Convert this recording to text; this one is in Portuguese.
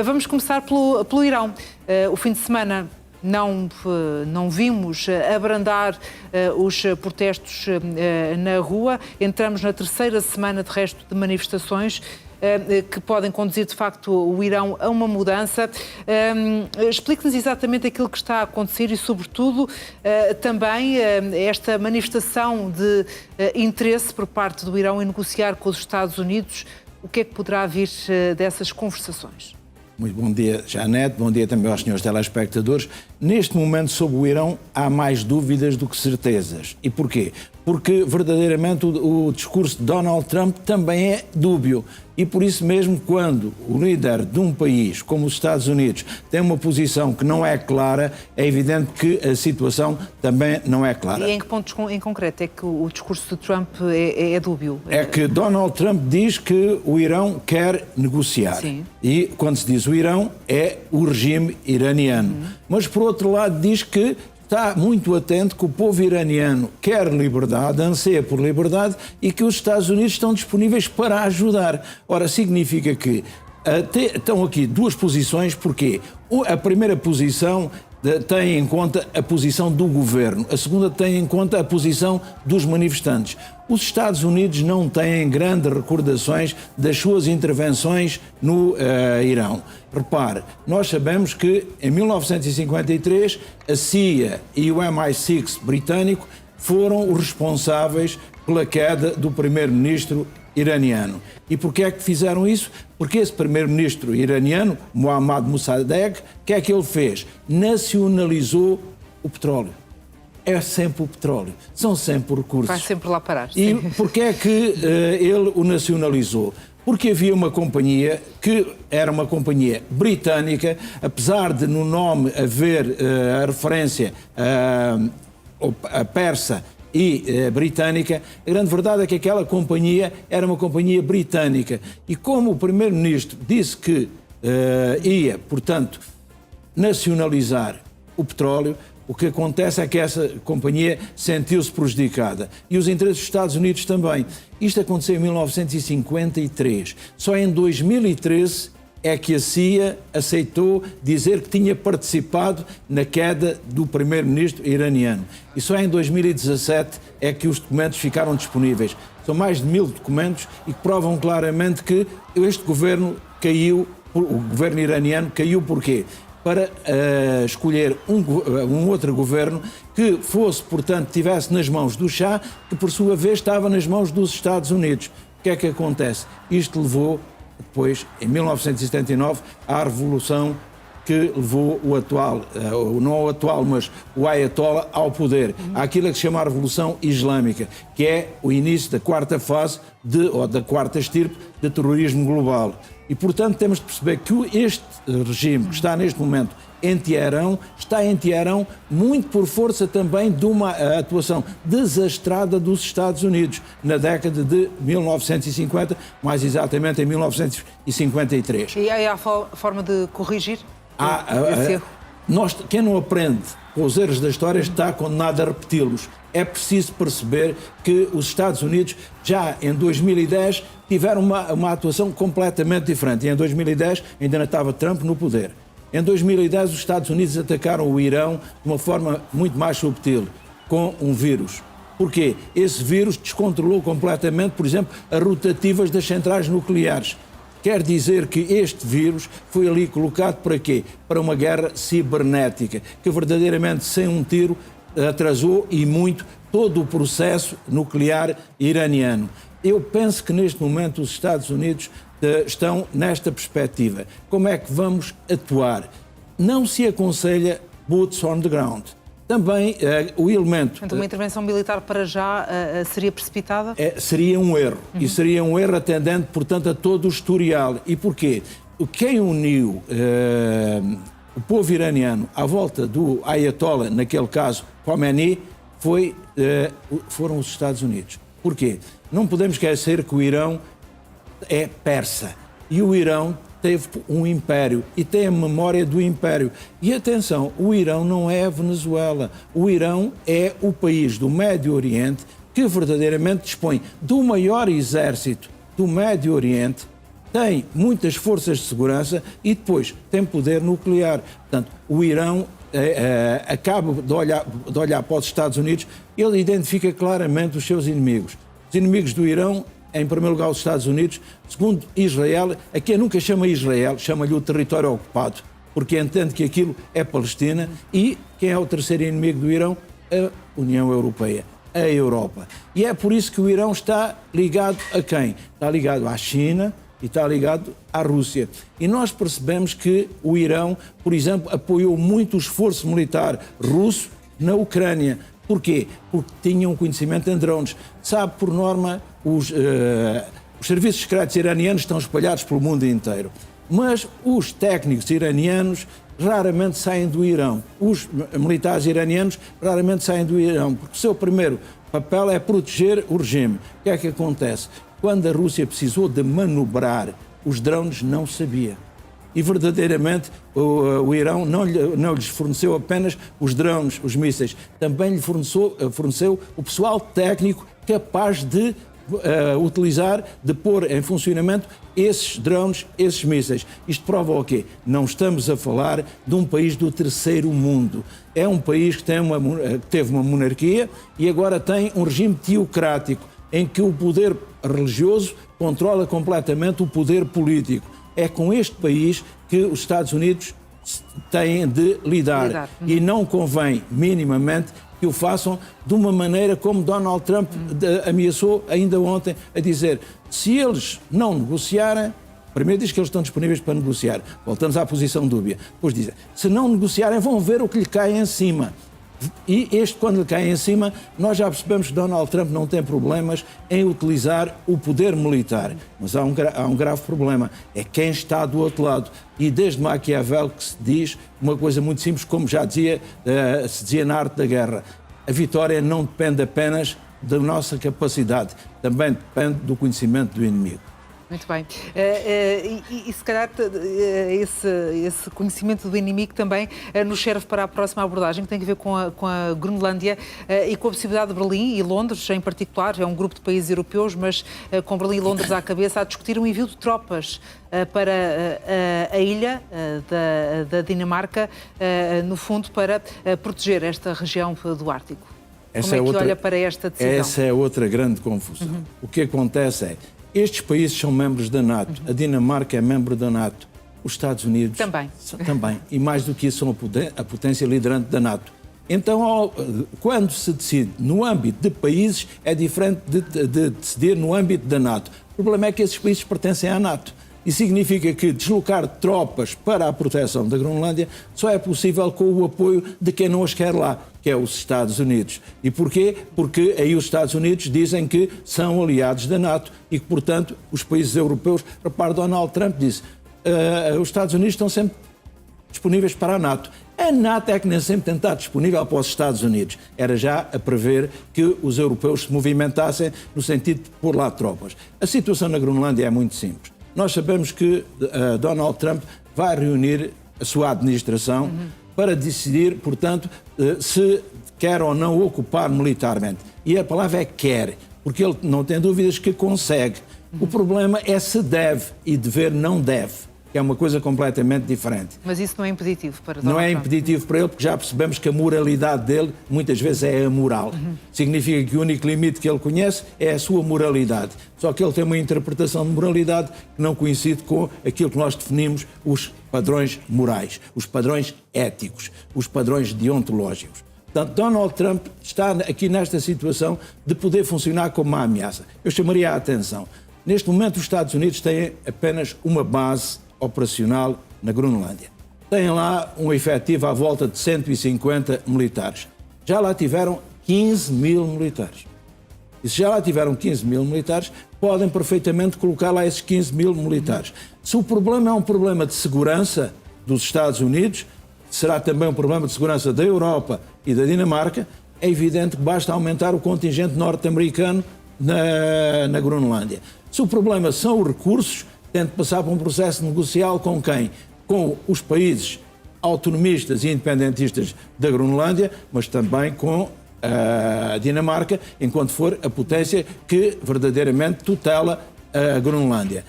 Vamos começar pelo Irão. O fim de semana não vimos abrandar os protestos na rua. Entramos na terceira semana, de resto, de manifestações que podem conduzir, de facto, o Irão a uma mudança. Explique-nos exatamente aquilo que está a acontecer e, sobretudo, também esta manifestação de interesse por parte do Irão em negociar com os Estados Unidos. O que é que poderá vir dessas conversações? Muito bom dia, Janete. Bom dia também aos senhores telespectadores. Neste momento, sobre o Irão, há mais dúvidas do que certezas. E porquê? Porque, verdadeiramente, o discurso de Donald Trump também é dúbio. E por isso mesmo, quando o líder de um país como os Estados Unidos tem uma posição que não é clara, é evidente que a situação também não é clara. E em que pontos em concreto é que o discurso de Trump é dúbio? É que Donald Trump diz que o Irão quer negociar. Sim. E quando se diz o Irão, é o regime iraniano. Mas, por outro lado, diz que está muito atento que o povo iraniano quer liberdade, anseia por liberdade e que os Estados Unidos estão disponíveis para ajudar. Ora, significa que estão aqui duas posições, porque a primeira posição tem em conta a posição do governo, a segunda tem em conta a posição dos manifestantes. Os Estados Unidos não têm grandes recordações das suas intervenções no Irão. Repare, nós sabemos que em 1953 a CIA e o MI6 britânico foram os responsáveis pela queda do primeiro-ministro iraniano. E porquê é que fizeram isso? Porque esse primeiro-ministro iraniano, Mohammad Mossadegh, o que é que ele fez? Nacionalizou o petróleo. É sempre o petróleo. São sempre os recursos. Vai sempre lá parar. E porquê é que ele o nacionalizou? Porque havia uma companhia que era uma companhia britânica, apesar de no nome haver a referência a persa e britânica, a grande verdade é que aquela companhia era uma companhia britânica. E como o primeiro-ministro disse que ia, portanto, nacionalizar o petróleo, o que acontece é que essa companhia sentiu-se prejudicada. E os interesses dos Estados Unidos também. Isto aconteceu em 1953. Só em 2013 é que a CIA aceitou dizer que tinha participado na queda do primeiro-ministro iraniano. E só em 2017 é que os documentos ficaram disponíveis. São mais de 1000 documentos e que provam claramente que este governo caiu, o governo iraniano caiu porquê? Para escolher um outro governo que fosse, portanto, tivesse nas mãos do Shah, que por sua vez estava nas mãos dos Estados Unidos. O que é que acontece? Isto levou, depois, em 1979, à revolução que levou o atual, não o atual, mas o Ayatollah ao poder. Àquilo que se chama a Revolução Islâmica, que é o início da quarta fase, ou da quarta estirpe, de terrorismo global. E, portanto, temos de perceber que este regime que está neste momento em Teherão, está em Teherão muito por força também de uma atuação desastrada dos Estados Unidos na década de 1950, mais exatamente em 1953. E aí há forma de corrigir esse erro? Quem não aprende com os erros da história está condenado a repeti-los. É preciso perceber que os Estados Unidos, já em 2010, tiveram uma atuação completamente diferente. E em 2010 ainda não estava Trump no poder. Em 2010 os Estados Unidos atacaram o Irão de uma forma muito mais subtil, com um vírus. Porquê? Esse vírus descontrolou completamente, por exemplo, as rotativas das centrais nucleares. Quer dizer que este vírus foi ali colocado para quê? Para uma guerra cibernética, que verdadeiramente, sem um tiro, atrasou e muito todo o processo nuclear iraniano. Eu penso que neste momento os Estados Unidos estão nesta perspectiva. Como é que vamos atuar? Não se aconselha boots on the ground. Também o elemento... Então, uma intervenção militar para já seria precipitada? Seria um erro. E seria um erro atendendo, portanto, a todo o historial. E porquê? Quem uniu o povo iraniano à volta do Ayatollah, naquele caso, Khomeini, foram os Estados Unidos. Porquê? Não podemos esquecer que o Irão é persa. E o Irão teve um império e tem a memória do império. E atenção, o Irão não é a Venezuela. O Irão é o país do Médio Oriente que verdadeiramente dispõe do maior exército do Médio Oriente, tem muitas forças de segurança e depois tem poder nuclear. Portanto, o Irão acaba de olhar para os Estados Unidos, ele identifica claramente os seus inimigos. Os inimigos do Irão, em primeiro lugar, os Estados Unidos, segundo Israel, a quem nunca chama Israel, chama-lhe o território ocupado, porque entende que aquilo é Palestina, e quem é o terceiro inimigo do Irão? A União Europeia, a Europa. E é por isso que o Irão está ligado a quem? Está ligado à China e está ligado à Rússia. E nós percebemos que o Irão, por exemplo, apoiou muito o esforço militar russo na Ucrânia. Porquê? Porque tinham conhecimento em drones. Sabe, por norma, os serviços secretos iranianos estão espalhados pelo mundo inteiro. Mas os técnicos iranianos raramente saem do Irão. Os militares iranianos raramente saem do Irão, porque o seu primeiro papel é proteger o regime. O que é que acontece? Quando a Rússia precisou de manobrar, os drones não sabia. E verdadeiramente o Irão não lhes forneceu apenas os drones, os mísseis, também lhe forneceu o pessoal técnico capaz de utilizar, de pôr em funcionamento esses drones, esses mísseis. Isto prova o quê? Não estamos a falar de um país do terceiro mundo. É um país que teve uma monarquia e agora tem um regime teocrático, em que o poder religioso controla completamente o poder político. É com este país que os Estados Unidos têm de lidar. E não convém, minimamente, que o façam de uma maneira como Donald Trump ameaçou ainda ontem, a dizer, se eles não negociarem, primeiro diz que eles estão disponíveis para negociar, voltamos à posição dúbia, depois dizem, se não negociarem vão ver o que lhe cai em cima. E quando lhe cai em cima, nós já percebemos que Donald Trump não tem problemas em utilizar o poder militar. Mas há um grave problema, é quem está do outro lado. E desde Maquiavel que se diz uma coisa muito simples, como já se dizia na arte da guerra. A vitória não depende apenas da nossa capacidade, também depende do conhecimento do inimigo. Muito bem. E se calhar esse conhecimento do inimigo também nos serve para a próxima abordagem, que tem a ver com a Groenlândia e com a possibilidade de Berlim e Londres, em particular, é um grupo de países europeus, mas com Berlim e Londres à cabeça, a discutir um envio de tropas para a ilha da Dinamarca, no fundo, para proteger esta região do Ártico. Como é que olha para esta decisão? Essa é outra grande confusão. O que acontece é, estes países são membros da NATO, a Dinamarca é membro da NATO, os Estados Unidos também. E mais do que isso, são a potência liderante da NATO. Então, quando se decide no âmbito de países, é diferente de decidir no âmbito da NATO. O problema é que esses países pertencem à NATO. E significa que deslocar tropas para a proteção da Groenlândia só é possível com o apoio de quem não as quer lá, que é os Estados Unidos. E porquê? Porque aí os Estados Unidos dizem que são aliados da NATO e que, portanto, os países europeus... Repare, Donald Trump disse os Estados Unidos estão sempre disponíveis para a NATO. A NATO é que nem sempre tem estado disponível para os Estados Unidos. Era já a prever que os europeus se movimentassem no sentido de pôr lá tropas. A situação na Groenlândia é muito simples. Nós sabemos que Donald Trump vai reunir a sua administração para decidir, portanto, se quer ou não ocupar militarmente. E a palavra é quer, porque ele não tem dúvidas que consegue. O problema é se deve, e dever não deve, que é uma coisa completamente diferente. Mas isso não é impeditivo para Donald Trump? Não é impeditivo para ele, porque já percebemos que a moralidade dele muitas vezes é amoral. Significa que o único limite que ele conhece é a sua moralidade. Só que ele tem uma interpretação de moralidade que não coincide com aquilo que nós definimos os padrões morais, os padrões éticos, os padrões deontológicos. Portanto, Donald Trump está aqui nesta situação de poder funcionar como uma ameaça. Eu chamaria a atenção. Neste momento, os Estados Unidos têm apenas uma base operacional na Groenlândia. Têm lá um efetivo à volta de 150 militares. Já lá tiveram 15 mil militares. E se já lá tiveram 15 mil militares, podem perfeitamente colocar lá esses 15 mil militares. Se o problema é um problema de segurança dos Estados Unidos, será também um problema de segurança da Europa e da Dinamarca, é evidente que basta aumentar o contingente norte-americano na Groenlândia. Se o problema são os recursos, tem de passar por um processo negocial com quem? Com os países autonomistas e independentistas da Groenlândia, mas também com a Dinamarca, enquanto for a potência que verdadeiramente tutela a Groenlândia.